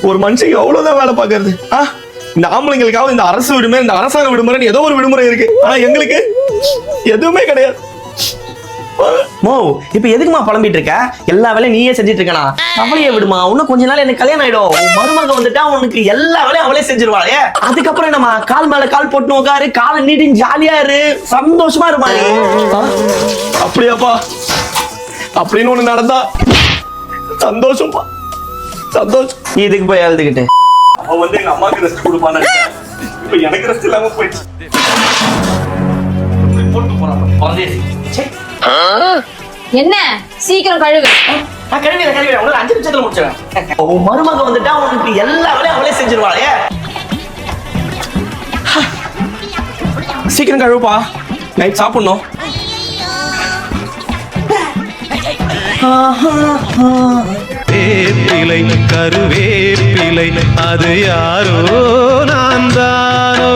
ஒரு மனுஷன் எவ்வளவுதான் வேலை பார்க்கறது? இந்த ஆம்பளைங்களுக்காவது இந்த அரசு விடுமுறை, இந்த அரசாங்க விடுமுறை, ஏதோ ஒரு விடுமுறை இருக்கு. ஆனா எங்களுக்கு எதுவுமே கிடையாது. மோ இப்ப எதுக்குமா புலம்பிட்டு இருக்க? எல்லா வேலையும் நீயே செஞ்சிட்டு இருக்கனா? அவளையே விடுமா, இன்னும் கொஞ்ச நாள் எனக்கு கல்யாணம் ஆயிடும். மருமக வந்துட்டா உனக்கு எல்லா வேலையும் அவளே செஞ்சிருவாளே. அதுக்கப்புறம் என்னமா கால் மேல கால் போட்டு உட்காரு, காலை நீட்டி ஜாலியா இரு, சந்தோஷமா இருமா நீ. அப்படியாப்பா? அப்படின்னு ஒண்ணு நடந்தா சந்தோஷம்ப்பா, சந்தோஷம். நீ இதுக்கு போய் எழுதுகிட்டு அவன் வந்து எங்க அம்மாக்கு ரெஸ்ட் கொடுப்பான்னு இப்ப எனக்கு ரெஸ்ட் இல்லாம போயிடுச்சு. என்ன சீக்கிரம் கழுவு. நான் கழுவிடுறேன், உனக்கு 5 நிமிஷத்துல முடிச்சிடுறேன். உன் மருமக வந்துட்டா உனக்கு எல்லா வேலையும் அவளே செஞ்சிருவாளே. சீக்கிரம் கழுவுப்பா, நைட் சாப்பிடணும். வேப்பிலை கருவேப்பிலை அது யாரோ